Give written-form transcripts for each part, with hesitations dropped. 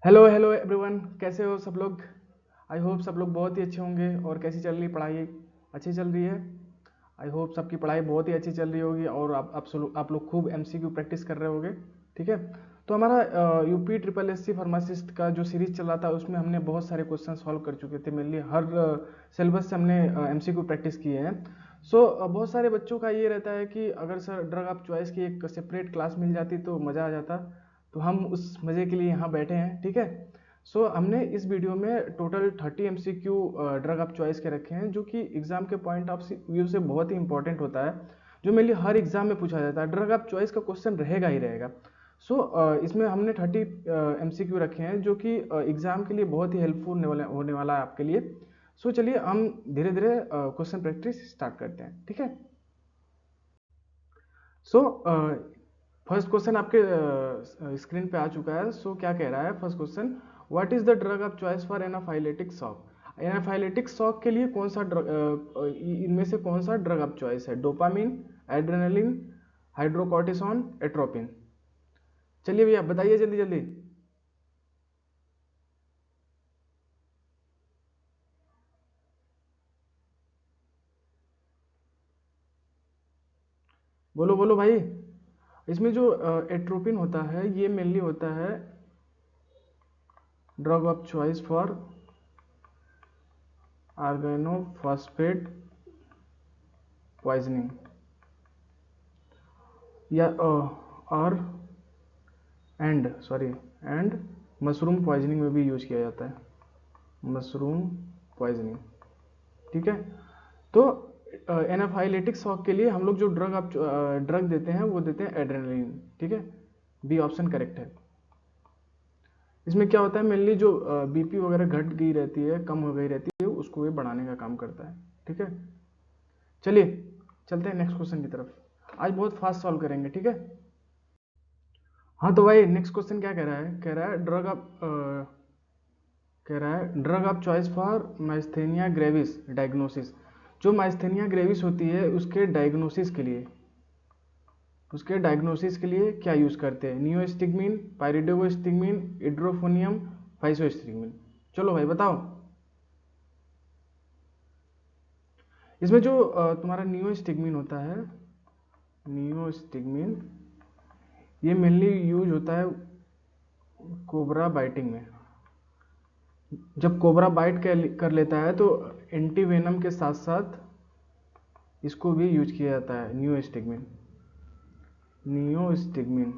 Hello hello everyone, कैसे हो सब लोग। आई होप सब लोग बहुत ही अच्छे होंगे। और कैसी चल रही पढ़ाई? अच्छी चल रही है। आई होप सबकी पढ़ाई बहुत ही अच्छी चल रही होगी और आप लोग खूब एमसीक्यू प्रैक्टिस कर रहे होगे। ठीक है। तो हमारा यूपी ट्रिपल एससी फार्मासिस्ट का जो सीरीज चल रहा था उसमें हमने बहुत सारे क्वेश्चन सॉल्व कर चुके थे। मेनली हर सिलेबस से हमने एमसीक्यू प्रैक्टिस किए हैं। बहुत सारे बच्चों का ये रहता है कि अगर सर ड्रग ऑफ चॉइस की एक सेपरेट क्लास मिल जाती तो मज़ा आ जाता। तो हम उस मज़े के लिए यहाँ बैठे हैं। ठीक है। हमने इस वीडियो में total 30 MCQ drug of choice के रखे हैं जो कि एग्जाम के पॉइंट ऑफ व्यू से बहुत ही इंपॉर्टेंट होता है, जो मेनली हर एग्जाम में पूछा जाता है। ड्रग ऑफ चॉइस का क्वेश्चन रहेगा ही रहेगा। इसमें हमने 30 एमसीक्यू रखे हैं जो कि एग्जाम के लिए बहुत ही हेल्पफुल होने वाला है आपके लिए। चलिए हम धीरे धीरे क्वेश्चन प्रैक्टिस स्टार्ट करते हैं। ठीक है। सो फर्स्ट क्वेश्चन आपके स्क्रीन पे आ चुका है। क्या कह रहा है first question? What is the drug of choice for anaphylactic shock? Anaphylactic shock के लिए कौन सा ड्रग, इनमें से कौन सा ड्रग ऑफ चॉइस है? Dopamine, adrenaline, hydrocortisone, atropine. चलिए भैया बताइए जल्दी जल्दी। बोलो बोलो भाई। इसमें जो एट्रोपिन होता है ये मेनली होता है drug of choice for organophosphate poisoning, या और एंड मशरूम पॉइजनिंग में भी यूज किया जाता है। Mushroom poisoning. ठीक है। तो एनाफाइलेटिक शॉक के लिए हम लोग जो ड्रग देते हैं वो देते हैं एड्रेनलिन। ठीक है। बी ऑप्शन करेक्ट है। इसमें क्या होता है, मेनली जो बीपी वगैरह घट गई रहती है, कम हो गई रहती है, उसको ये बढ़ाने का काम करता है। ठीक है। चलिए चलते हैं नेक्स्ट क्वेश्चन की तरफ। आज बहुत फास्ट सॉल्व करेंगे। ठीक है। हाँ तो भाई नेक्स्ट क्वेश्चन क्या कह रहा है? कह रहा है drug of choice for myasthenia gravis diagnosis. जो माइस्थेनिया ग्रेविस होती है उसके डायग्नोसिस के लिए क्या यूज करते हैं? Neostigmine, pyridostigmine, edrophonium, physostigmine. चलो भाई बताओ। इसमें जो तुम्हारा नियोस्टिग्मिन होता है, नियोस्टिग्मिन, ये मेनली यूज होता है कोबरा बाइटिंग में। जब कोबरा बाइट कर लेता है तो एंटीवेनम के साथ साथ इसको भी यूज किया जाता है। नियोस्टिग्मिन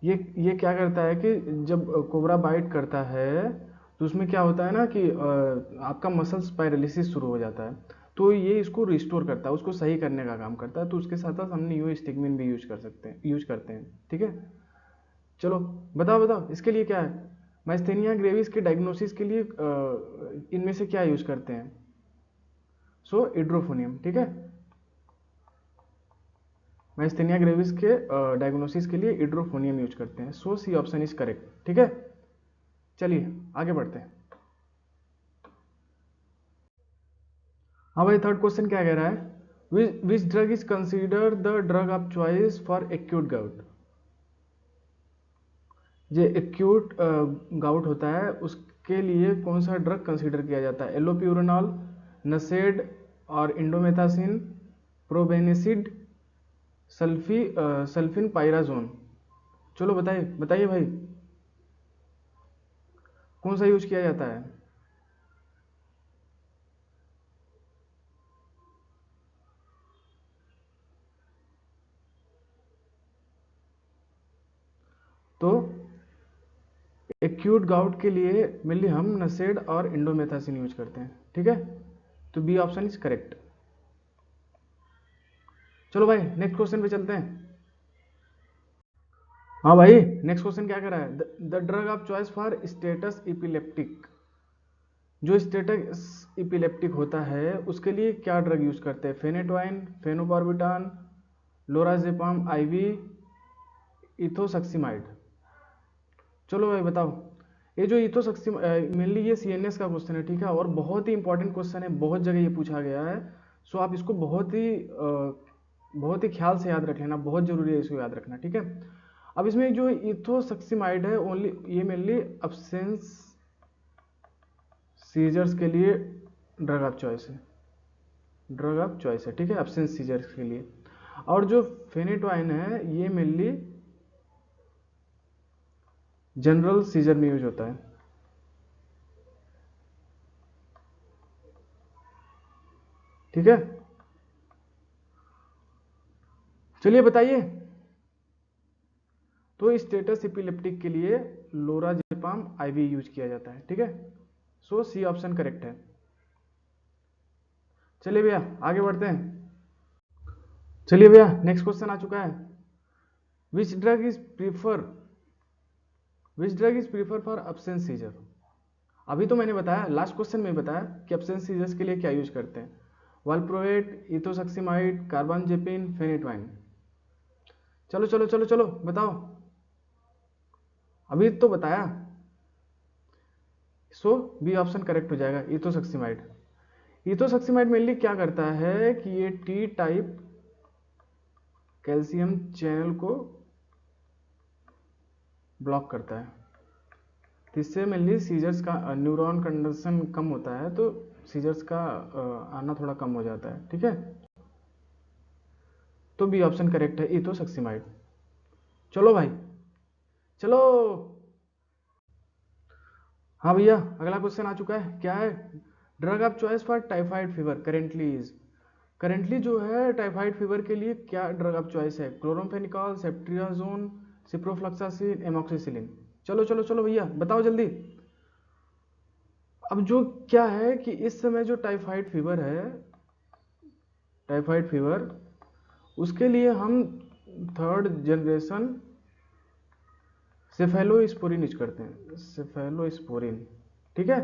ये क्या करता है कि जब कोबरा बाइट करता है तो उसमें क्या होता है ना कि आपका मसल्स पैरालिसिस शुरू हो जाता है। तो ये इसको रिस्टोर करता है, उसको सही करने का काम करता है। तो उसके साथ साथ हम नियोस्टिग्मिन भी यूज करते हैं। ठीक है। चलो बताओ बताओ इसके लिए क्या है? माइस्थेनिया ग्रेविस के डायग्नोसिस के लिए इनमें से क्या यूज करते हैं? इड्रोफोनियम। ठीक है। माइस्थेनिया ग्रेविस के डायग्नोसिस के लिए इड्रोफोनियम यूज करते हैं। C option is correct. ठीक है। चलिए आगे बढ़ते हैं। हाँ भाई थर्ड क्वेश्चन क्या कह रहा है? Which drug is consider the drug of choice for acute gout? जो एक्यूट गाउट होता है उसके लिए कौन सा ड्रग कंसीडर किया जाता है? एलोप्यूरिनॉल, नसेड और इंडोमेथासिन, प्रोबेनिसिड, सल्फिन पाइराजोन। चलो बताइए बताइए भाई कौन सा यूज किया जाता है? तो एक्यूट गाउट के लिए मेनली हम नसेड और इंडोमेथासिन यूज करते हैं। ठीक है। तो बी ऑप्शन इज करेक्ट। चलो भाई नेक्स्ट क्वेश्चन पे चलते हैं। हाँ भाई नेक्स्ट क्वेश्चन क्या कर रहा है? The drug of choice for status epilepticus. जो स्टेटस इपिलेप्टिक होता है उसके लिए क्या ड्रग यूज करते हैं? Phenytoin, phenobarbitone, lorazepam IV, ethosuximide. चलो भाई बताओ। ये जो इथोसक्सीम मेनली ये सीएनएस का क्वेश्चन है। ठीक है। और बहुत ही इंपॉर्टेंट क्वेश्चन है, बहुत जगह ये पूछा गया है। आप इसको बहुत ही ख्याल से याद रख लेना, बहुत जरूरी है इसको याद रखना। ठीक है। अब इसमें जो इथोसक्सीमाइड है ओनली ये मेनली अब्सेंस सीजर्स के लिए ड्रग ऑफ चॉइस है, ड्रग ऑफ चॉइस है, ठीक है, अब्सेंस सीजर्स के लिए। और जो फेनेटोइन है ये मेनली जनरल सीजर में यूज होता है, ठीक है। चलिए बताइए, तो स्टेटस इपिलेप्टिक के लिए लोराजेपाम आईवी यूज किया जाता है, ठीक है। सो सी ऑप्शन करेक्ट है। चलिए भैया आगे बढ़ते हैं। चलिए भैया नेक्स्ट क्वेश्चन आ चुका है। Which drug is prefer for absence seizure. अभी तो मैंने बताया, लास्ट क्वेश्चन में बताया कि अब्सेंस सीजर्स के लिए क्या यूज करते हैं, वाल्प्रोएट, इथोसक्सीमाइड, कार्बानजेपिन, फेनेटोइन। चलो चलो चलो चलो बताओ, अभी तो बताया। सो बी ऑप्शन करेक्ट हो जाएगा, इथोसक्सीमाइड। इथोसक्सीमाइड मेनली क्या करता है कि ये टी टाइप कैल्शियम चैनल को ब्लॉक करता है, इससे मेनली सीजर्स का न्यूरॉन कंडक्शन कम होता है, तो सीजर्स का आना थोड़ा कम हो जाता है, ठीक है। तो बी ऑप्शन करेक्ट है, इथोसक्सीमाइड। चलो भाई चलो। हाँ भैया अगला क्वेश्चन आ चुका है, क्या है, drug of choice for typhoid fever currently is. Currently जो है टाइफाइड फीवर के लिए क्या ड्रग ऑफ चॉइस है, क्लोरोम्फेनिकॉल, सेप्ट्रियाजोन, सिप्रोफ्लॉक्सासिन, एमोक्सिसिलिन। चलो चलो चलो भैया बताओ जल्दी। अब जो क्या है कि इस समय जो टाइफाइड फीवर है, टाइफाइड फीवर, उसके लिए हम थर्ड जनरेशन सेफेलोस्पोरिन यूज करते हैं, सेफेलोस्पोरिन, ठीक है।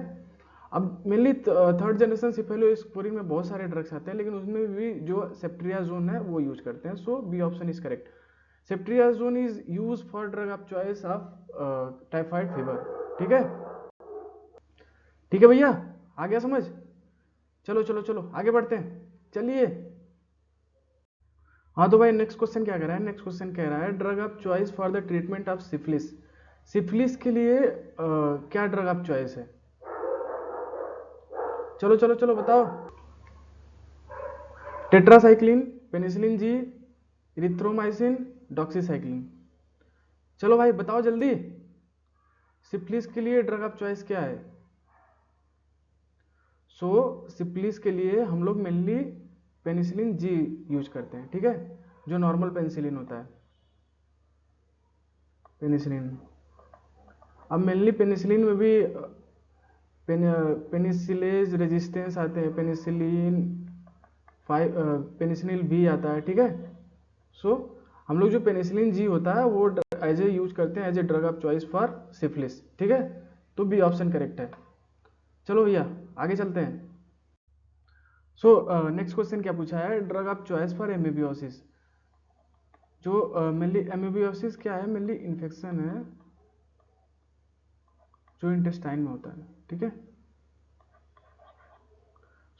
अब मेनली थर्ड जनरेशन सेफेलोस्पोरिन में बहुत सारे ड्रग्स आते हैं, लेकिन उसमें भी जो सेप्ट्रियाजोन है वो यूज करते हैं। So B option is correct, ceftriaxone is use for drug of choice of typhoid fever, ठीक है। ठीक है भैया आ गया समझ। चलो चलो चलो आगे बढ़ते हैं, चलिए। हाँ तो भाई नेक्स्ट क्वेश्चन क्या कह रहा है, नेक्स्ट क्वेश्चन कह रहा है drug of choice for the treatment of syphilis. Syphilis के लिए क्या ड्रग ऑफ चॉइस है, चलो चलो चलो बताओ। Tetracycline, penicillin G, erythromycin, doxycycline. चलो भाई बताओ जल्दी, सिफिलिस के लिए ड्रग ऑफ चॉइस क्या है। सो सिफिलिस के लिए हम लोग मेनली पेनिसिलिन जी यूज करते हैं, ठीक है, जो नॉर्मल पेनिसिलिन होता है, पेनिसिलिन। अब मेनली पेनिसिलिन में भी पेनिसिलेज रेजिस्टेंस आते हैं, पेनिसिलिन भी आता है, ठीक है। सो हम लोग जो पेनिसिलिन जी होता है वो एज ए यूज करते हैं as a drug of choice for syphilis, ठीक है। तो बी ऑप्शन करेक्ट है। चलो भैया आगे चलते हैं। सो नेक्स्ट क्वेश्चन क्या पूछा है, ड्रग ऑफ चॉइस फॉर एमीबियोसिस। जो मेनली एमीबियोसिस क्या है, मेनली इन्फेक्शन है जो इंटेस्टाइन में होता है, ठीक है।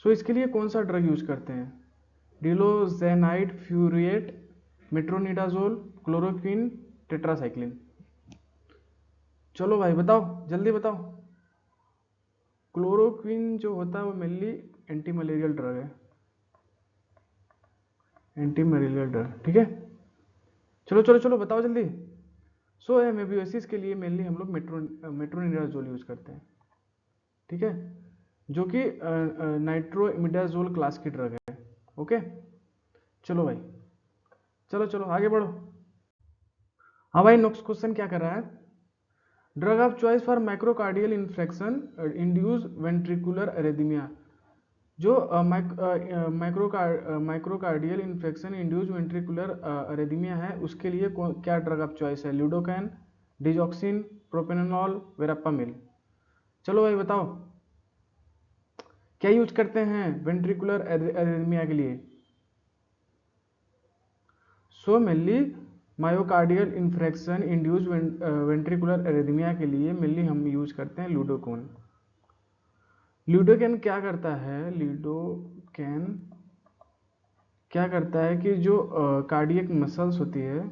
सो इसके लिए कौन सा ड्रग यूज करते हैं, डिलोजेनाइड फ्यूरिएट, मेट्रोनिडाजोल, क्लोरोक्विन, टेट्रासाइक्लिन। चलो भाई बताओ जल्दी बताओ। क्लोरोक्विन जो होता है वो मेनली एंटी मलेरियल ड्रग है, एंटी मलेरियल ड्रग, ठीक है। चलो चलो चलो बताओ जल्दी। सो एमेबियोसिस के लिए मेनली हम लोग मेट्रोनिडाजोल यूज करते हैं, ठीक है, जो कि नाइट्रोइमिडाजोल क्लास की ड्रग है, ओके। चलो भाई चलो चलो आगे बढ़ो। हाँ भाई नेक्स्ट क्वेश्चन क्या कर रहा है, drug of choice for myocardial infection induced ventricular arrhythmia. जो myocardial infection induced ventricular arrhythmia है उसके लिए क्या ड्रग ऑफ चॉइस है, ल्यूडोकैन, डिजॉक्सिन, प्रोपेनोल, वेरापामिल। चलो भाई बताओ क्या यूज करते हैं वेंट्रिकुलर एरिथमिया के लिए। So mainly myocardial infection induced ventricular arrhythmia के लिए मेनली हम यूज करते हैं ल्यूडोकैन। ल्यूडोकैन क्या करता है, ल्यूडोकैन क्या करता है कि जो कार्डियक मसल्स होती है,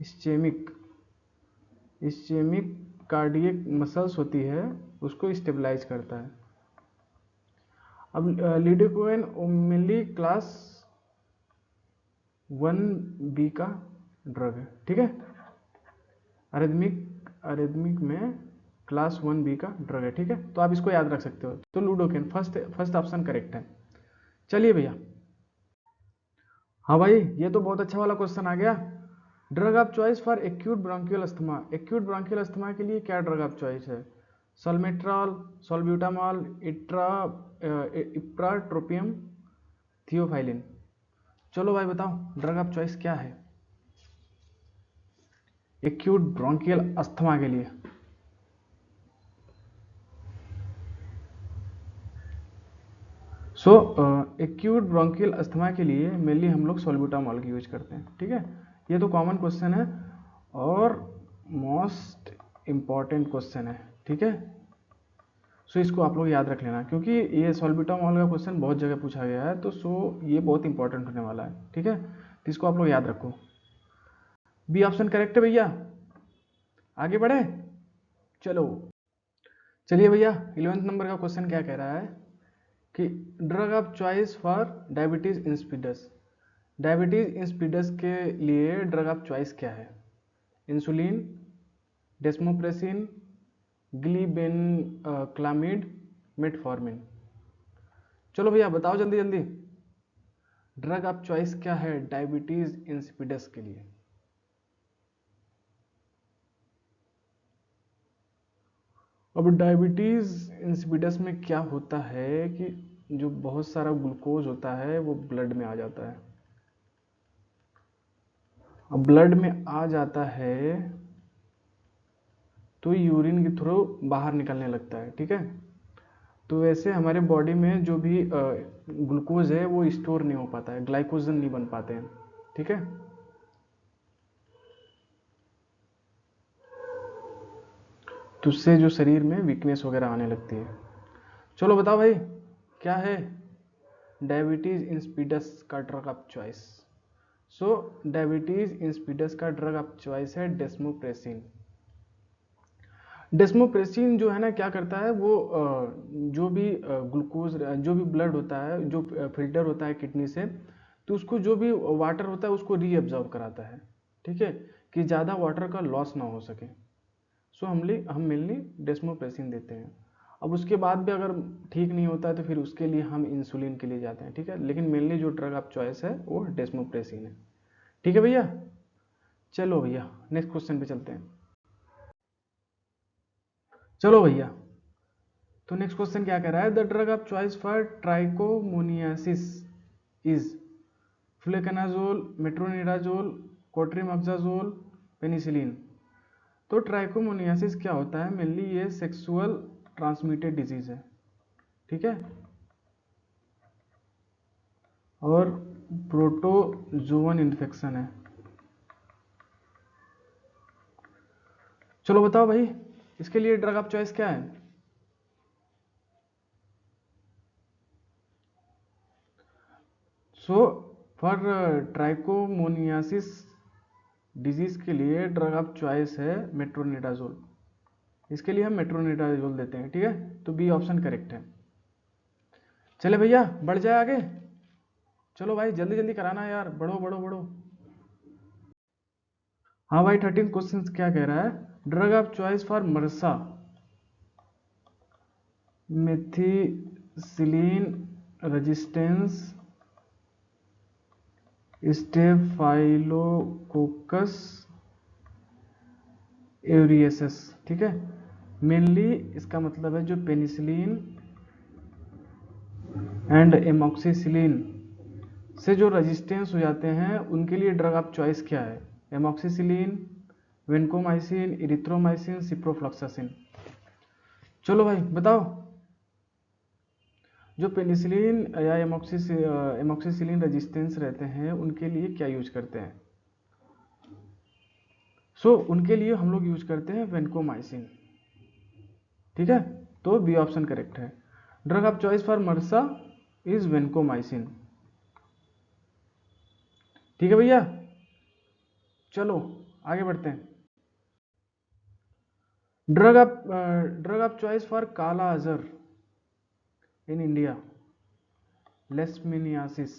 इस्चेमिक इस्चेमिक कार्डियक मसल्स होती है उसको स्टेबलाइज करता है। अब लिडोकेन मेनली क्लास 1B का ड्रग है, ठीक है। अरिथमिक में क्लास 1B का ड्रग है, ठीक है। तो आप इसको याद रख सकते हो। तो लूडोकेन फर्स्ट ऑप्शन करेक्ट है। चलिए भैया, हाँ भाई, ये तो बहुत अच्छा वाला क्वेश्चन आ गया। Drug of choice for acute bronchial asthma. Acute bronchial asthma के लिए क्या ड्रग ऑफ चॉइस है? सल्मेट्रॉल, सॉल्ब्यूटामॉल, इप्राट्रोपियम, थियोफाइलिन। चलो भाई बताओ, ड्रग ऑफ चॉइस क्या है एक्यूट ब्रोंकियल अस्थमा के लिए? एक्यूट ब्रोंकियल अस्थमा के लिए मेनली हम लोग सॉल्ब्यूटामॉल की यूज करते हैं, ठीक है। ये तो कॉमन क्वेश्चन है और मोस्ट इम्पॉर्टेंट क्वेश्चन है, ठीक है। इसको आप लोग याद रख लेना, क्योंकि ये सॉल्ब्यूटामॉल का क्वेश्चन बहुत जगह पूछा गया है। तो ये बहुत इंपॉर्टेंट होने वाला है, ठीक है। तो इसको आप लोग याद रखो। बी ऑप्शन करेक्ट है भैया। आगे बढ़े, चलो। चलिए भैया, 11th नंबर का क्वेश्चन क्या कह रहा है कि drug of choice for diabetes insipidus. Diabetes insipidus के लिए ड्रग ऑफ चॉइस क्या है? Insulin, desmopressin, glibenclamide, metformin. चलो भैया बताओ जल्दी जल्दी, ड्रग ऑफ चॉइस क्या है डायबिटीज इंसिपिडस के लिए? अब डायबिटीज इंसिपिडस में क्या होता है कि जो बहुत सारा ग्लूकोज होता है वो ब्लड में आ जाता है। अब ब्लड में आ जाता है तो यूरिन के थ्रू बाहर निकलने लगता है, ठीक है। तो वैसे हमारे बॉडी में जो भी ग्लूकोज है वो स्टोर नहीं हो पाता है, ग्लाइकोजन नहीं बन पाते हैं, ठीक है। तो उससे जो शरीर में वीकनेस वगैरह आने लगती है। चलो बताओ भाई, क्या है डायबिटीज इंसिपिडस का drug of choice? Diabetes insipidus का ड्रग ऑफ चॉइस है डेस्मोप्रेसिन। डेस्मोप्रेसिन जो है ना, क्या करता है वो जो भी ग्लूकोज, जो भी ब्लड होता है, जो फिल्टर होता है किडनी से, तो उसको जो भी वाटर होता है उसको रीअब्जॉर्ब कराता है, ठीक है, कि ज़्यादा वाटर का लॉस ना हो सके। हम मेनली डेस्मोप्रेसिन देते हैं। अब उसके बाद भी अगर ठीक नहीं होता है तो फिर उसके लिए हम इंसुलिन के लिए जाते हैं, ठीक है। लेकिन मेनली जो ड्रग ऑफ चॉइस है वो डेस्मोप्रेसिन है, ठीक है भैया। चलो भैया नेक्स्ट क्वेश्चन पे चलते हैं। चलो भैया, तो नेक्स्ट क्वेश्चन क्या कह रहा है? The drug of choice for trichomoniasis is fluconazole, metronidazole, cotrimoxazole, penicillin. तो ट्राइकोमोनियासिस क्या होता है? मेनली ये सेक्सुअल ट्रांसमिटेड डिजीज है, ठीक है, और प्रोटोजोवन इन्फेक्शन है। चलो बताओ भाई, इसके लिए ड्रग ऑफ चॉइस क्या है? फॉर ट्राइकोमोनियासिस डिजीज के लिए ड्रग ऑफ चॉइस है मेट्रोनिडाजोल। इसके लिए हम मेट्रोनिडाजोल देते हैं, ठीक है। तो बी ऑप्शन करेक्ट है। चले भैया बढ़ जाए आगे। चलो भाई जल्दी जल्दी कराना यार, बढ़ो बढ़ो बढ़ो। हाँ भाई, 13 क्वेश्चन क्या कह रहा है? Drug of choice for MRSA. Methicillin resistance staphylococcus aureus, ठीक है। मेनली इसका मतलब है जो पेनिसिलिन एंड एमॉक्सिसिलिन से जो रेजिस्टेंस हो जाते हैं उनके लिए ड्रग ऑफ चॉइस क्या है? Amoxicillin, vancomycin, erythromycin, ciprofloxacin. चलो भाई बताओ, जो पेनिसिलिन या एमॉक्सिसिलिन रेजिस्टेंस रहते हैं उनके लिए क्या यूज करते हैं? उनके लिए हम लोग यूज करते हैं वेनकोमाइसिन, ठीक है। तो बी ऑप्शन करेक्ट है। Drug of choice for मर्सा is vancomycin, ठीक है भैया। चलो आगे बढ़ते हैं। ड्रग ऑफ चॉइस फॉर काला अजहर इन इंडिया, लेशमेनियासिस,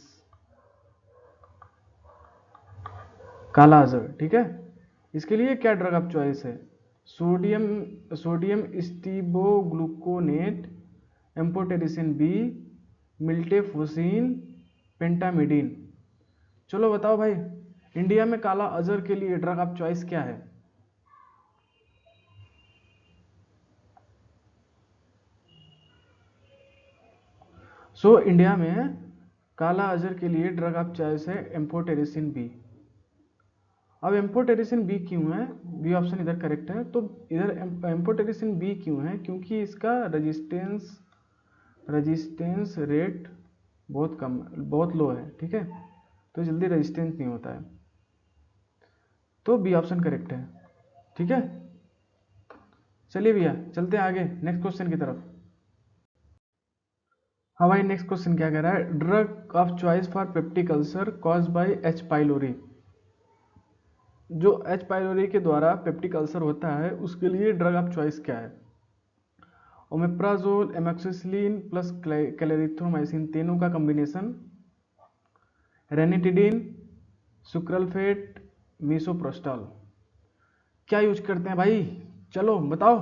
काला अजहर, ठीक है। इसके लिए क्या ड्रग ऑफ चॉइस है? Sodium stibogluconate, amphotericin B, miltefosine, pentamidine. चलो बताओ भाई, इंडिया में काला अजहर के लिए ड्रग ऑफ चॉइस क्या है? इंडिया में काला अजहर के लिए ड्रग ऑफ चॉइस है एम्फोटेरिसिन बी। अब एम्फोटेरिसिन बी क्यों है? बी ऑप्शन इधर करेक्ट है। तो इधर एम्फोटेरिसिन बी क्यों है? क्योंकि इसका रजिस्टेंस रेट बहुत कम, बहुत लो है, ठीक है, तो जल्दी रजिस्टेंस नहीं होता है, तो बी ऑप्शन करेक्ट है, ठीक है। चलिए भैया चलते हैं आगे नेक्स्ट क्वेश्चन की तरफ। हाँ भाई, नेक्स्ट क्वेश्चन क्या कह रहा है? Drug of choice for peptic ulcer cause by H pylori. जो एच पाइलोरी के द्वारा पेप्टिक अल्सर होता है उसके लिए ड्रग ऑफ चॉइस क्या है? ओमेप्राजोल, एमोक्सिसिलिन प्लस क्लेरिथ्रोमाइसिन, तीनों का कॉम्बिनेशन, रेनिटिडिन, सुक्रलफेट, मीसोप्रोस्टॉल। क्या यूज करते हैं भाई? चलो बताओ।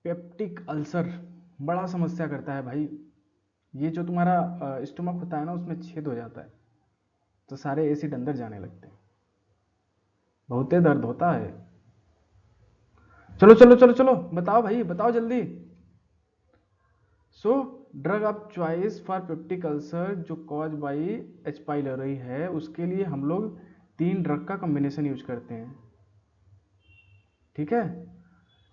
पेप्टिक अल्सर बड़ा समस्या करता है भाई। ये जो तुम्हारा स्टोमक होता है ना, उसमें छेद हो जाता है तो सारे एसिड अंदर जाने लगते हैं, बहुत ही दर्द होता है। चलो चलो चलो चलो बताओ भाई, बताओ जल्दी। Drug of choice for peptic ulcer जो कॉज बाई एच पाइलोरी है, उसके लिए हम लोग 3 ड्रग का कॉम्बिनेशन यूज करते हैं, ठीक है।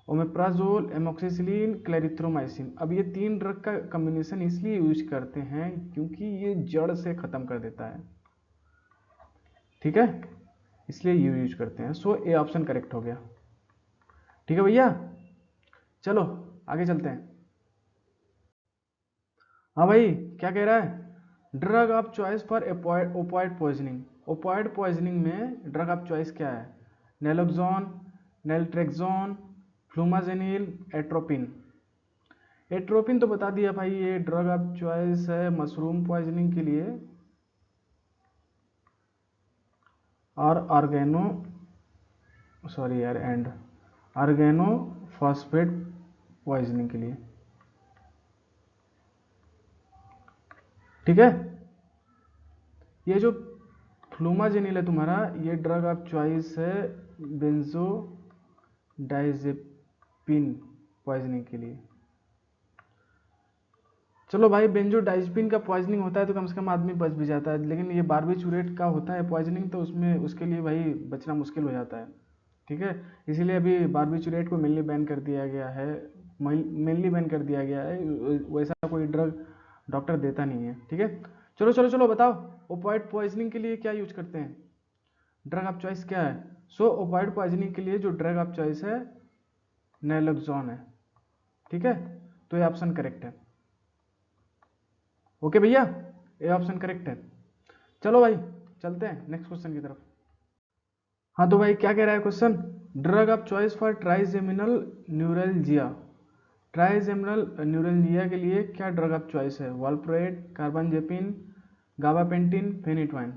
Omeprazole, amoxicillin, clarithromycin. अब ये 3 ड्रग का कॉम्बिनेशन इसलिए यूज करते हैं क्योंकि ये जड़ से खत्म कर देता है, ठीक है, इसलिए ये यूज करते हैं। ए ऑप्शन करेक्ट हो गया, ठीक है भैया। चलो आगे चलते हैं। हाँ भाई, क्या कह रहा है? Drug of choice for opioid poisoning. Opioid poisoning में ड्रग ऑफ चॉइस क्या है? Naloxone, naltrexone, flumazenil, atropine. Atropine तो बता दिया भाई, ये ड्रग ऑफ चॉइस है मशरूम पॉइजनिंग के लिए, और ऑर्गेनो फॉस्फेट पॉइजनिंग के लिए, ठीक है। ये जो फ्लूमाजेनिल है तुम्हारा, ये ड्रग ऑफ चॉइस है बेंजोडाइजेपिन पॉइजनिंग के लिए। चलो भाई, बेंजोडाइजेपिन का पॉइजनिंग होता है तो कम से कम आदमी बच भी जाता है, लेकिन ये बारबिचूरेट का होता है पॉइजनिंग, तो उसमें उसके लिए भाई बचना मुश्किल हो जाता है, ठीक है। इसीलिए अभी बारबिचूरेट को मेनली बैन कर दिया गया है, वैसा कोई ड्रग डॉक्टर देता नहीं है, ठीक है। चलो चलो चलो बताओ, ओपॉइड पॉइजनिंग के लिए क्या यूज करते हैं? ड्रग ऑफ चॉइस क्या है? ओपॉइड पॉइजनिंग के लिए जो ड्रग ऑफ चॉइस है नैलोक्सोन है, ठीक है, तो ये ऑप्शन करेक्ट है। ओके भैया, ये ऑप्शन करेक्ट है। चलो भाई चलते हैं नेक्स्ट क्वेश्चन की तरफ। हाँ तो भाई क्या कह रहा है question? Drug of choice for trigeminal neuralgia. Trigeminal neuralgia के लिए क्या ड्रग ऑफ चॉइस है? वाल्प्रोएट, कार्बानजेपिन, गाबापेंटिन, फेनिटवाइन।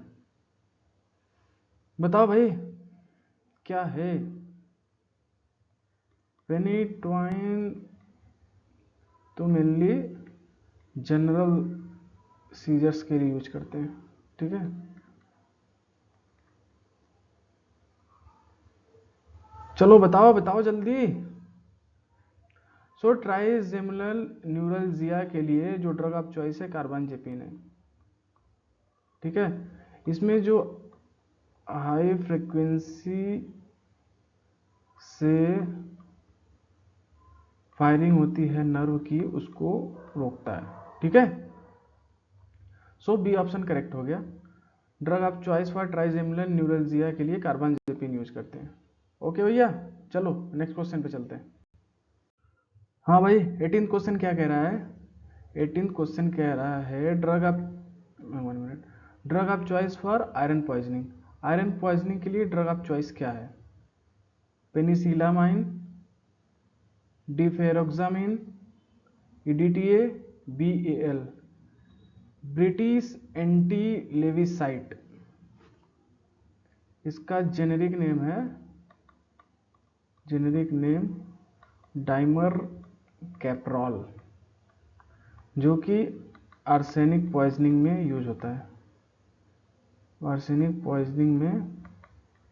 बताओ भाई क्या है? फेनिटवाइन तो मेनली जनरल सीजर्स के लिए यूज करते हैं, ठीक है। चलो बताओ बताओ जल्दी। ट्राइजेमिनल न्यूरल्जिया के लिए जो ड्रग ऑफ चॉइस है कार्बानजेपिन है, ठीक है। इसमें जो हाई फ्रिक्वेंसी से फायरिंग होती है नर्व की, उसको रोकता है, ठीक है। बी ऑप्शन करेक्ट हो गया। Drug of choice for trigeminal neuralgia के लिए कार्बानजेपिन यूज करते हैं। ओके भैया, चलो नेक्स्ट क्वेश्चन पे चलते हैं। हाँ भाई, 18th क्वेश्चन क्या कह रहा है? 18th क्वेश्चन कह रहा है drug of choice for iron poisoning. Iron poisoning के लिए ड्रग ऑफ चॉइस क्या है? Penicillamine, desferrioxamine, EDTA, BAL, British anti lewisite, इसका जेनेरिक नेम डाइमर कैप्रोल, जो कि आर्सेनिक पॉइजनिंग में यूज होता है। आर्सेनिक पॉइजनिंग में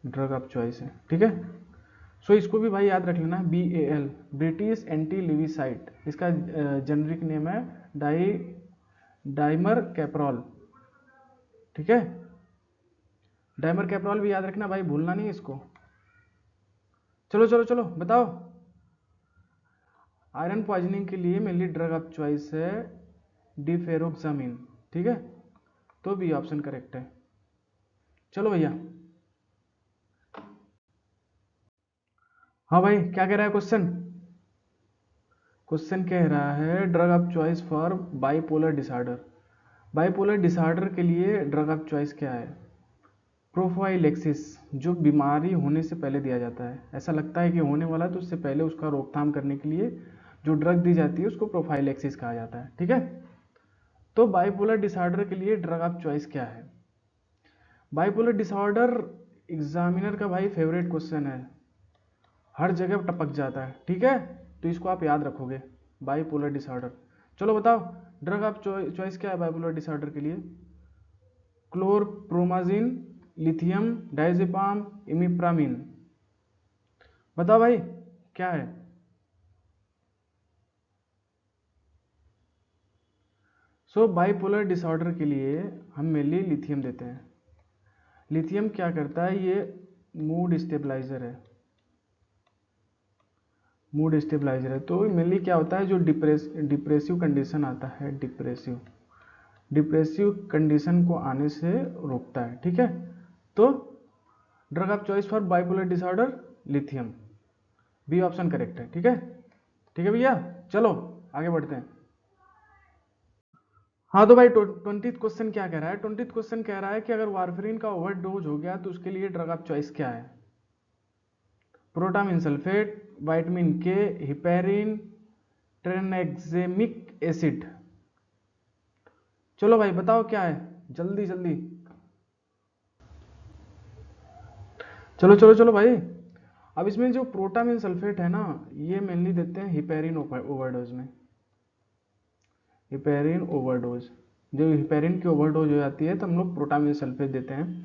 ड्रग ऑफ चॉइस है, ठीक है। सो इसको भी भाई याद रख लेना, BAL, ब्रिटिश एंटी लेविसाइट, इसका जेनेरिक नेम है डाइमर कैप्रोल, ठीक है। डाइमर कैप्रोल भी याद रखना भाई, भूलना नहीं इसको। चलो चलो चलो बताओ। आयरन पॉइजनिंग के लिए मेनली ड्रग ऑफ चॉइस है डिफेरोक्सामिन, ठीक है, तो बी ऑप्शन करेक्ट है। चलो भैया, हाँ भाई क्या कह रहा है क्वेश्चन? क्वेश्चन कह रहा है drug of choice for bipolar disorder. Bipolar disorder के लिए ड्रग ऑफ चॉइस क्या है? प्रोफाइलेक्सिस, जो बीमारी होने से पहले दिया जाता है, ऐसा लगता है कि होने वाला है तो उससे पहले उसका रोकथाम करने के लिए जो ड्रग दी जाती है उसको प्रोफाइलेक्सिस कहा जाता है, ठीक है। तो बाइपोलर डिसऑर्डर के लिए ड्रग ऑफ चॉइस क्या है? बाइपोलर डिसऑर्डर एग्जामिनर का भाई फेवरेट क्वेश्चन है, हर जगह टपक जाता है, ठीक है, तो इसको आप याद रखोगे, बाइपोलर डिसऑर्डर। चलो बताओ, ड्रग ऑफ चॉइस क्या है बाइपोलर डिसऑर्डर के लिए? क्लोरप्रोमाजिन, लिथियम, डायजेपाम, इमिप्रामिन। बताओ भाई क्या है? सो बाइपोलर डिसऑर्डर के लिए हम मेनली लिथियम देते हैं। लिथियम क्या करता है? ये मूड स्टेबलाइजर है, मूड स्टेबलाइजर है। तो मेनली क्या होता है, जो डिप्रेसिव कंडीशन आता है, डिप्रेसिव कंडीशन को आने से रोकता है, ठीक है। तो drug of choice for bipolar disorder lithium, B option correct है, ठीक है। ठीक है भैया, चलो आगे बढ़ते हैं। हाँ तो भाई 20th क्वेश्चन क्या कह रहा है? 20th क्वेश्चन कह रहा है कि अगर वारफेरिन का ओवरडोज हो गया तो उसके लिए ड्रग ऑफ चॉइस क्या है? प्रोटामिन सल्फेट, विटामिन के, हिपेरिन, ट्रेनेक्सेमिक एसिड। चलो भाई बताओ क्या है, जल्दी जल्दी। चलो चलो चलो भाई। अब इसमें जो प्रोटामिन सल्फेट है ना, ये मेनली देते हैं हिपेरिन ओवरडोज में। हिपेरिन ओवरडोज, जब हिपेरिन की ओवरडोज हो जाती है तो हम लोग प्रोटामिन सल्फेट देते हैं।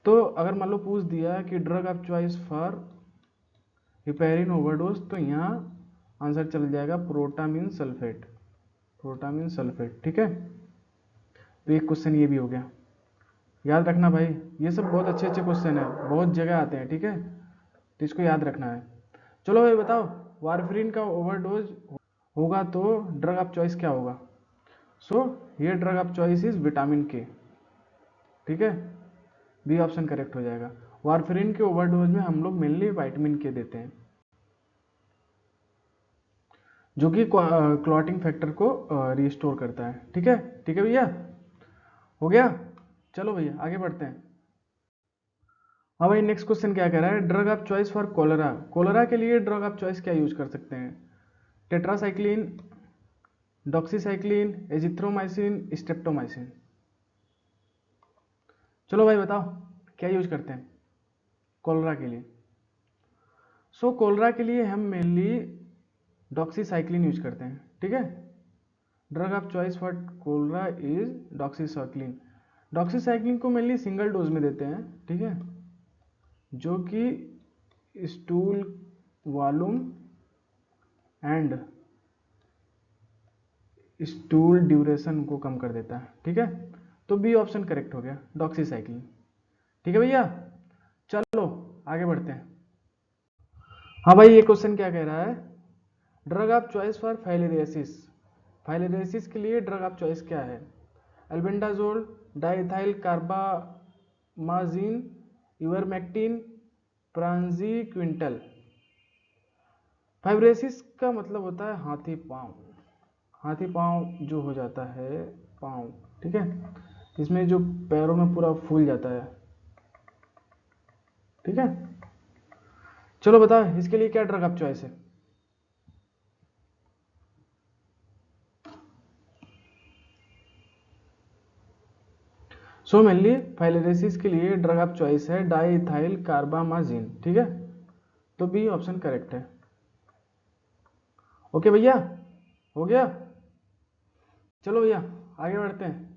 तो अगर मान लो पूछ दिया कि drug of choice for heparin overdose, तो यहाँ आंसर चल जाएगा प्रोटामिन सल्फेट, प्रोटामिन सल्फेट, ठीक है। तो एक क्वेश्चन ये भी हो गया, याद रखना भाई, ये सब बहुत अच्छे अच्छे क्वेश्चन है, बहुत जगह आते हैं, ठीक है, तो इसको याद रखना है। चलो भाई बताओ, वारफेरिन का ओवरडोज होगा तो ड्रग ऑफ चॉइस क्या होगा? सो ये drug of choice is vitamin के, ठीक है, बी ऑप्शन करेक्ट हो जाएगा। वारफेरिन के ओवरडोज में हम लोग मेनली विटामिन के देते हैं, जो कि क्लॉटिंग फैक्टर को रिस्टोर करता है, ठीक है। ठीक है भैया, हो गया। चलो भैया आगे बढ़ते हैं। हाँ भाई नेक्स्ट क्वेश्चन क्या कह रहा है? Drug of choice for cholera. Cholera के लिए ड्रग ऑफ चॉइस क्या यूज कर सकते हैं? Tetracycline, doxycycline, azithromycin, streptomycin. चलो भाई बताओ क्या यूज करते हैं कोलेरा के लिए? सो कोलेरा के लिए हम मेनली डॉक्सीसाइक्लिन यूज करते हैं, ठीक है। Drug of choice for cholera is doxycycline. Doxycycline को मेनली सिंगल डोज में देते हैं, ठीक है, जो कि stool volume and stool duration को कम कर देता है, ठीक है। तो बी ऑप्शन करेक्ट हो गया, डॉक्सीसाइक्लिन, ठीक है भैया। चलो आगे बढ़ते हैं। हाँ भाई ये क्वेश्चन क्या कह रहा है? Drug of choice for filariosis. Filariosis के लिए ड्रग ऑफ चॉइस क्या है? Albendazole, diethyl carbamazine, ivermectin, praziquantel. Fibrosis का मतलब होता है हाथी पांव, हाथी पांव जो हो जाता है पांव, ठीक है, इसमें जो पैरों में पूरा फूल जाता है, ठीक है। चलो बताओ इसके लिए क्या ड्रग ऑफ चॉइस है? सो मेनली फाइलेरिसिस के लिए ड्रग ऑफ चॉइस है डाईइथाइल कार्बामाजिन, ठीक है, तो बी ऑप्शन करेक्ट है। ओके भैया, हो गया। चलो भैया आगे बढ़ते हैं।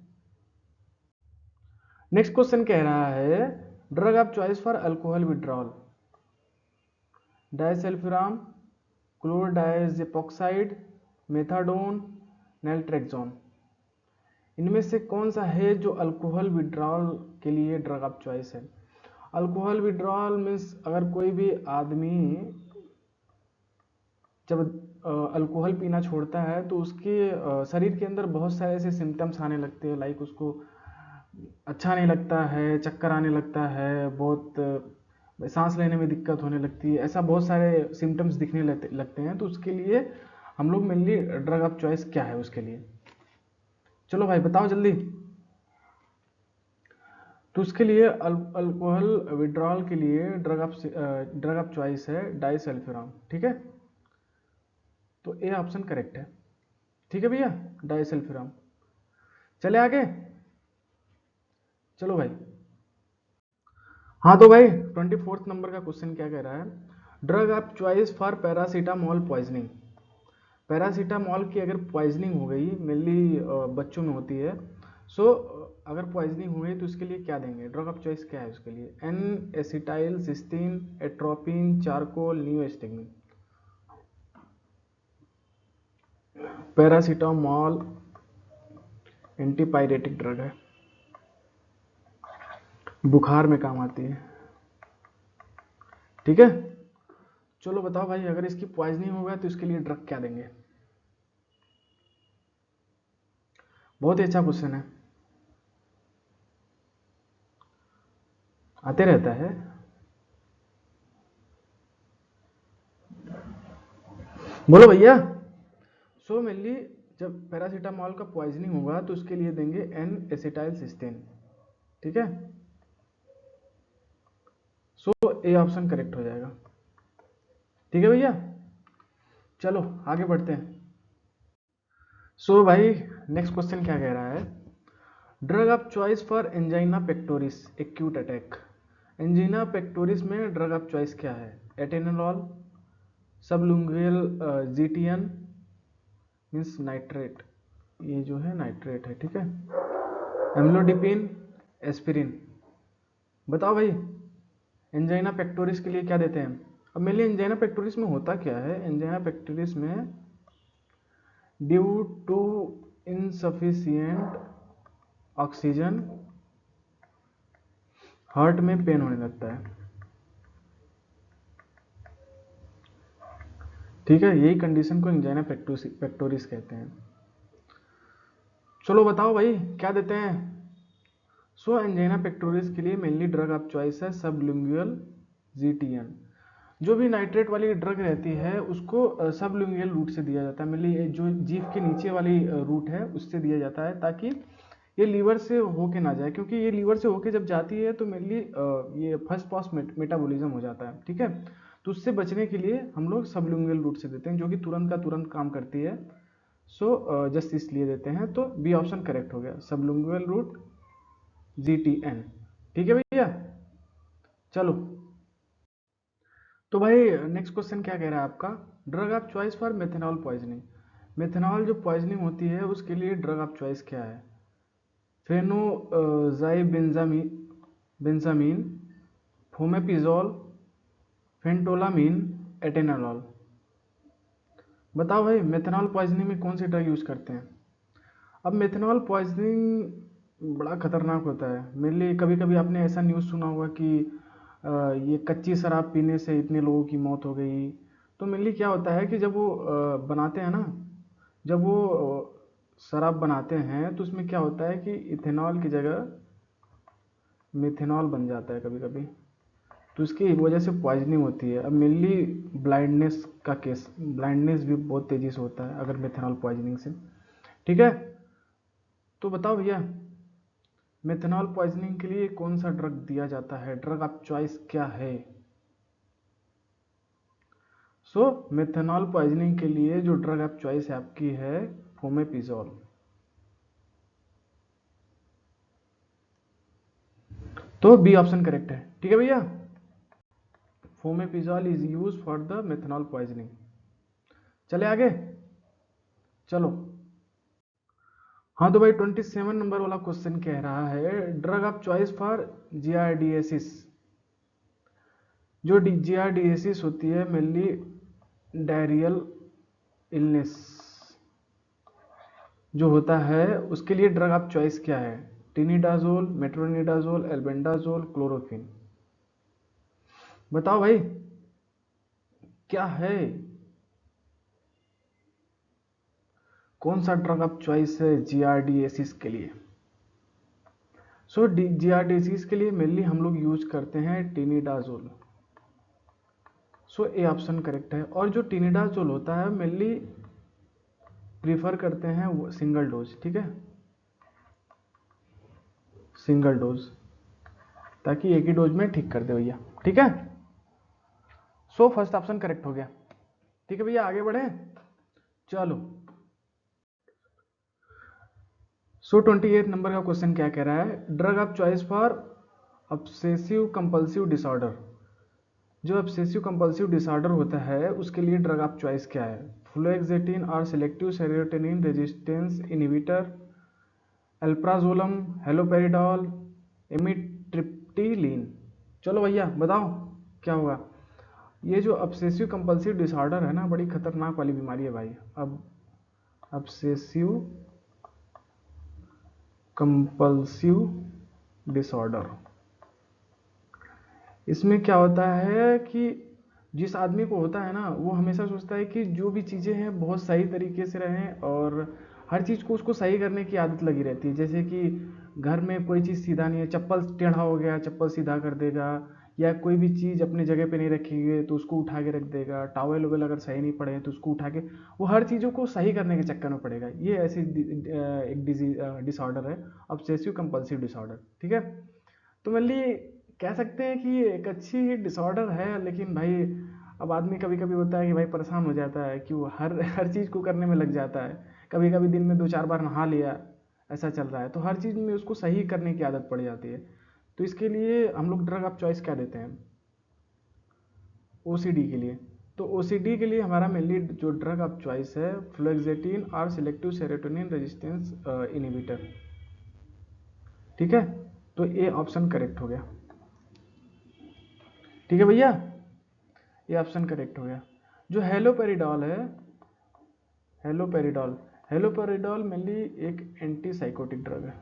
नेक्स्ट क्वेश्चन कह रहा है drug of choice for alcohol withdrawal, disulfiram, chlordiazepoxide, methadone, naltrexone, इनमें से कौन सा है जो अल्कोहल विड्रॉल के लिए ड्रग ऑफ चॉइस है। अल्कोहल विड्रॉल मीन्स अगर कोई भी आदमी जब अल्कोहल पीना छोड़ता है तो उसके शरीर के अंदर बहुत सारे ऐसे सिम्टम्स आने लगते हैं, लाइक उसको अच्छा नहीं लगता है, चक्कर आने लगता है, बहुत सांस लेने में दिक्कत होने लगती है, ऐसा बहुत सारे सिम्टम्स दिखने लगते हैं। तो उसके लिए हम लोग मेनली ड्रग ऑफ चॉइस क्या है उसके लिए, चलो भाई बताओ जल्दी। तो उसके लिए अल्कोहल विड्रॉल के लिए ड्रग ऑफ चॉइस है डाइसल्फिराम, ठीक है, तो ए ऑप्शन करेक्ट है। ठीक है भैया, डाइसल्फिराम। चले आगे, चलो भाई। हाँ तो भाई 24 नंबर का क्वेश्चन क्या कह रहा है, drug of choice for paracetamol poisoning. Paracetamol की अगर पॉइजनिंग हो गई, मेनली बच्चों में होती है, सो अगर पॉइजनिंग हो गई तो उसके लिए क्या देंगे, ड्रग ऑफ चॉइस क्या है उसके लिए, N acetylcysteine, atropine, charcoal, neostigmine. Paracetamol antipyretic drug है, बुखार में काम आती है, ठीक है। चलो बताओ भाई, अगर इसकी पॉइजनिंग होगा तो इसके लिए ड्रग क्या देंगे। बहुत ही अच्छा क्वेश्चन है, आते रहता है। बोलो भैया। सो मेनली जब पैरासीटामोल का पॉइजनिंग होगा तो उसके लिए देंगे एन एसिटाइल सिस्टीन, ठीक है, सो ए ऑप्शन करेक्ट हो जाएगा। ठीक है भैया, चलो आगे बढ़ते हैं। सो भाई नेक्स्ट क्वेश्चन क्या कह रहा है, drug of choice for angina pectoris acute attack. Angina pectoris में ड्रग ऑफ चॉइस क्या है, एटेनोल, सबलुंगुअल जीटीएन मीन्स नाइट्रेट, ये जो है नाइट्रेट है, ठीक है, एम्लोडिपिन, एस्पिरिन। बताओ भाई एंजाइना पेक्टोरिस के लिए क्या देते हैं। अब मेनली एंजाइना पेक्टोरिस में होता क्या है, एंजाइना पेक्टोरिस में due to insufficient oxygen heart में पेन होने लगता है, ठीक है, यही कंडीशन को एंजाइना पेक्टोरिस कहते हैं। चलो बताओ भाई क्या देते हैं। सो एंजाइना पेक्टोरिस के लिए मेनली ड्रग ऑफ चॉइस है सबलिंगुअल जीटीएन। जो भी नाइट्रेट वाली ड्रग रहती है उसको सबलिंगुअल रूट से दिया जाता है, मेनली जो जीभ के नीचे वाली रूट है उससे दिया जाता है, ताकि ये लीवर से होके ना जाए, क्योंकि ये लीवर से होके जब जाती है तो मेनली ये फर्स्ट पास मेटाबॉलिज्म हो जाता है, ठीक है। तो उससे बचने के लिए हम लोग सबलिंगुअल रूट से देते हैं, जो कि तुरंत का तुरंत काम करती है। सो जस्ट इसलिए देते हैं, तो बी ऑप्शन करेक्ट हो गया, सबलिंगुअल रूट जीटीएन। ठीक है भैया, चलो। तो भाई नेक्स्ट क्वेश्चन क्या कह रहा है आपका, drug of choice for methanol poisoning. Methanol जो पॉइजनिंग होती है उसके लिए ड्रग ऑफ चॉइस क्या है, फेनोजाइबेंजामीन, बेंजामीन, फोमेपिजोल, फेंटोलामीन, एटेनॉल। बताओ भाई मेथेनॉल पॉइजनिंग में कौन सी ड्रग यूज करते हैं। अब मेथेनॉल पॉइजनिंग बड़ा खतरनाक होता है, मेनली कभी कभी आपने ऐसा न्यूज़ सुना होगा कि ये कच्ची शराब पीने से इतने लोगों की मौत हो गई। तो मेनली क्या होता है कि जब वो बनाते हैं ना, जब वो शराब बनाते हैं तो उसमें क्या होता है कि इथेनॉल की जगह मिथेनॉल बन जाता है कभी कभी, तो इसकी वजह से पॉइजनिंग होती है। अब मेनली ब्लाइंडनेस का केस, ब्लाइंडनेस भी बहुत तेज़ी से होता है अगर मेथेनॉल पॉइजनिंग से, ठीक है। तो बताओ भैया मेथेनॉल पॉइजनिंग के लिए कौन सा ड्रग दिया जाता है, ड्रग ऑफ चॉइस क्या है। सो मेथेनॉल पॉइजनिंग के लिए जो ड्रग ऑफ चॉइस है आपकी है फोमेपिजोल। तो बी ऑप्शन करेक्ट है। ठीक है भैया, fomepizole is use for the methanol poisoning. चले आगे, चलो। हाँ तो भाई 27 नंबर वाला क्वेश्चन कह रहा है ड्रग ऑफ चॉइस फॉर जियारडीएसिस। जो जियारडीएसिस होती है मेनली डायरियल इलनेस जो होता है, उसके लिए ड्रग ऑफ चॉइस क्या है? Tinidazole, metronidazole, albendazole, chloroquine. बताओ भाई क्या है, कौन सा ड्रग ऑफ चॉइस है जियारडीएसिस के लिए? सो जियारडीएसिस के लिए मेनली हम लोग यूज करते हैं tinidazole. So A option correct है। और जो टिनिडाजोल होता है मेनली प्रीफर करते हैं वो सिंगल डोज। ठीक है, सिंगल डोज, ताकि एक ही डोज में ठीक कर दे भैया। ठीक है, सो फर्स्ट ऑप्शन करेक्ट हो गया। ठीक है भैया, आगे बढ़े, चलो। सो 28 नंबर का क्वेश्चन क्या कह रहा है? Drug of choice for obsessive compulsive disorder. जो ऑब्सेसिव कंपल्सिव डिसऑर्डर होता है उसके लिए ड्रग ऑफ चॉइस क्या है? फ्लोएक्सेटिन और selective serotonin resistance inhibitor, alprazolam, haloperidol, amitriptyline. चलो भैया बताओ क्या होगा। ये जो ऑब्सेसिव कंपल्सिव डिसऑर्डर है ना, बड़ी खतरनाक वाली बीमारी है भाई। अब ऑब्सेसिव कंपल्सिव डिसऑर्डर, इसमें क्या होता है कि जिस आदमी को होता है ना, वो हमेशा सोचता है कि जो भी चीज़ें हैं बहुत सही तरीके से रहें, और हर चीज़ को उसको सही करने की आदत लगी रहती है। जैसे कि घर में कोई चीज़ सीधा नहीं है, चप्पल टेढ़ा हो गया चप्पल सीधा कर देगा, या कोई भी चीज़ अपने जगह पे नहीं रखी गई तो उसको उठा के रख देगा, टावल वगैरह अगर सही नहीं पड़े तो उसको उठा के, वो हर चीज़ों को सही करने के चक्कर में पड़ेगा। ये ऐसी एक डिसऑर्डर है, ऑब्सेसिव कंपल्सिव डिसऑर्डर। ठीक है, तो मेनली कह सकते हैं कि ये एक अच्छी डिसऑर्डर है, लेकिन भाई अब आदमी कभी कभी होता है कि भाई परेशान हो जाता है कि वो हर हर चीज़ को करने में लग जाता है। कभी कभी दिन में 2-4 बार नहा लिया, ऐसा चल रहा है, तो हर चीज़ में उसको सही करने की आदत पड़ जाती है। तो इसके लिए हम लोग ड्रग ऑफ चॉइस क्या देते हैं? ओसीडी के लिए। तो ओसीडी के लिए हमारा मेनली जो ड्रग ऑफ चॉइस है फ्लोएक्सेटिन और सिलेक्टिव सेरोटोनिन रेजिस्टेंस इनहिबिटर। ठीक है, तो ए ऑप्शन करेक्ट हो गया। ठीक है भैया, ये ऑप्शन करेक्ट हो गया। जो हेलोपेरिडॉल है, हेलोपेरिडॉल, हेलोपेरिडॉल मेनली एक एंटी साइकोटिक ड्रग है,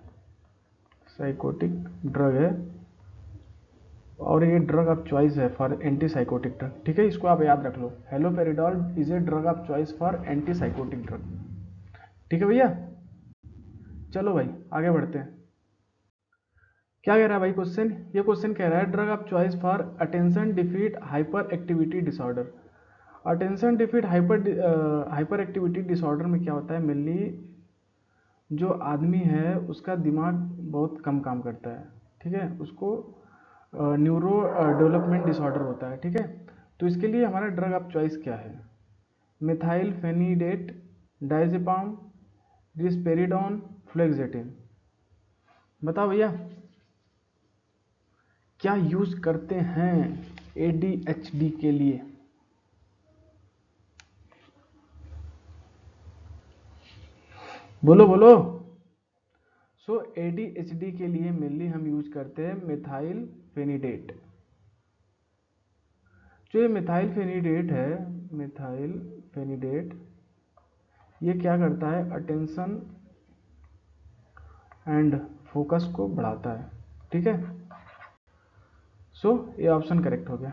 साइकोटिक ड्रग है, और ये ड्रग ऑफ चॉइस है फॉर एंटी साइकोटिक ड्रग। ठीक है, इसको आप याद रख लो, haloperidol is a drug of choice for anti psychotic drug. ठीक है भैया, चलो भाई आगे बढ़ते हैं। क्या कह रहा है भाई क्वेश्चन? ये क्वेश्चन कह रहा है drug of choice for attention defeat hyper activity disorder. Attention defeat hyper activity disorder में क्या होता है? मेनली जो आदमी है उसका दिमाग बहुत कम काम करता है। ठीक है, उसको न्यूरो डेवलपमेंट डिसऑर्डर होता है। ठीक है, तो इसके लिए हमारा ड्रग ऑफ चॉइस क्या है? Methyl phenidate, diazepam, risperidone, fluoxetine. बताओ भैया क्या यूज करते हैं एडीएचडी के लिए? बोलो बोलो। सो एडीएचडी के लिए मेनली हम यूज करते हैं मिथाइल फेनिडेट। जो ये मिथाइल फेनिडेट है, मिथाइल फेनिडेट, ये क्या करता है? अटेंशन एंड फोकस को बढ़ाता है। ठीक है, सो ये ऑप्शन करेक्ट हो गया।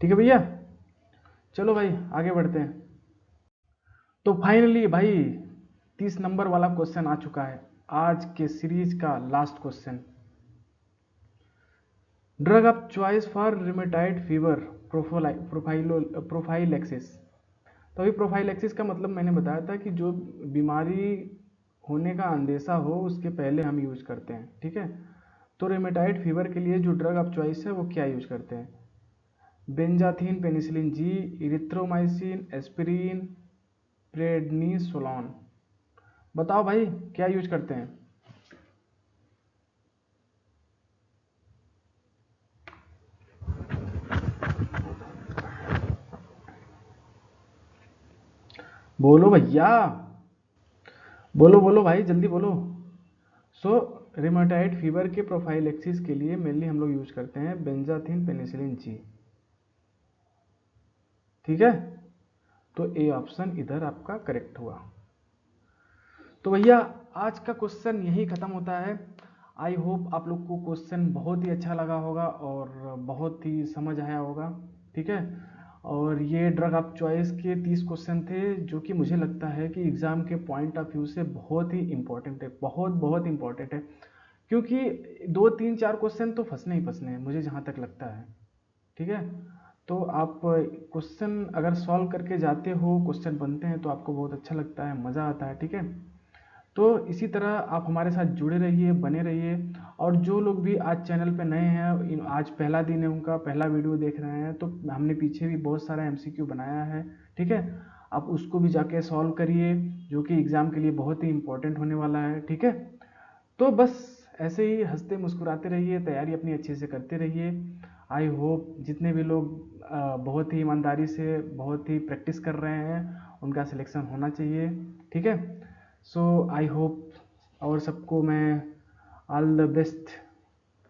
ठीक है भैया, चलो भाई आगे बढ़ते हैं। तो फाइनली भाई 30 नंबर वाला क्वेश्चन आ चुका है, आज के सीरीज का last question. Drug of choice for rheumatoid fever prophylaxis. तो अभी प्रोफाइलैक्सिस का मतलब मैंने बताया था कि जो बीमारी होने का अंदेशा हो उसके पहले हम यूज करते हैं। ठीक है, तो रिमेटाइड फीवर के लिए जो ड्रग ऑफ चॉइस है वो क्या यूज करते हैं? बेंजाथीन, पेनिसिलिन जी, इरिथ्रोमाइसिन, एस्पिरिन, प्रेडनिसोलॉन। बताओ भाई क्या यूज करते हैं? बोलो भैया, बोलो बोलो भाई, जल्दी बोलो। सो रिमेटॉइड फीवर के प्रोफाइलेक्सिस के लिए मेनली हम लोग यूज करते हैं बेंजाथिन पेनिसिलिन जी। ठीक है, तो ए ऑप्शन इधर आपका करेक्ट हुआ। तो भैया आज का क्वेश्चन यही खत्म होता है। आई होप आप लोग को क्वेश्चन बहुत ही अच्छा लगा होगा और बहुत ही समझ आया होगा। ठीक है, और ये ड्रग ऑफ चॉइस के 30 क्वेश्चन थे जो कि मुझे लगता है कि एग्जाम के पॉइंट ऑफ व्यू से बहुत ही इंपॉर्टेंट है, बहुत बहुत इंपॉर्टेंट है, क्योंकि 2 3 4 क्वेश्चन तो फंसने ही फंसने हैं मुझे जहाँ तक लगता है। ठीक है, तो आप क्वेश्चन अगर सॉल्व करके जाते हो, क्वेश्चन बनते हैं तो आपको बहुत अच्छा लगता है, मज़ा आता है। ठीक है, तो इसी तरह आप हमारे साथ जुड़े रहिए, बने रहिए। और जो लोग भी आज चैनल पे नए हैं, आज पहला दिन है उनका, पहला वीडियो देख रहे हैं, तो हमने पीछे भी बहुत सारा एमसीक्यू बनाया है। ठीक है, आप उसको भी जाके सॉल्व करिए, जो कि एग्ज़ाम के लिए बहुत ही इंपॉर्टेंट होने वाला है। ठीक है, तो बस ऐसे ही हंसते मुस्कुराते रहिए, तैयारी अपनी अच्छे से करते रहिए। आई होप जितने भी लोग बहुत ही ईमानदारी से बहुत ही प्रैक्टिस कर रहे हैं उनका सिलेक्शन होना चाहिए। ठीक है, सो आई होप, और सबको मैं ऑल द बेस्ट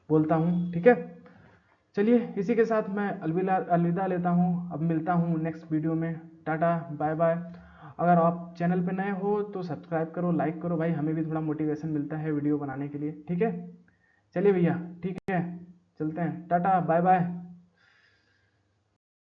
बोलता हूँ। ठीक है, चलिए इसी के साथ मैं अलविदा लेता हूँ, अब मिलता हूँ नेक्स्ट वीडियो में। Tata bye bye. अगर आप चैनल पे नए हो तो सब्सक्राइब करो, लाइक करो भाई, हमें भी थोड़ा मोटिवेशन मिलता है वीडियो बनाने के लिए। ठीक है, चलिए भैया, ठीक है, चलते हैं, टाटा बाय बाय।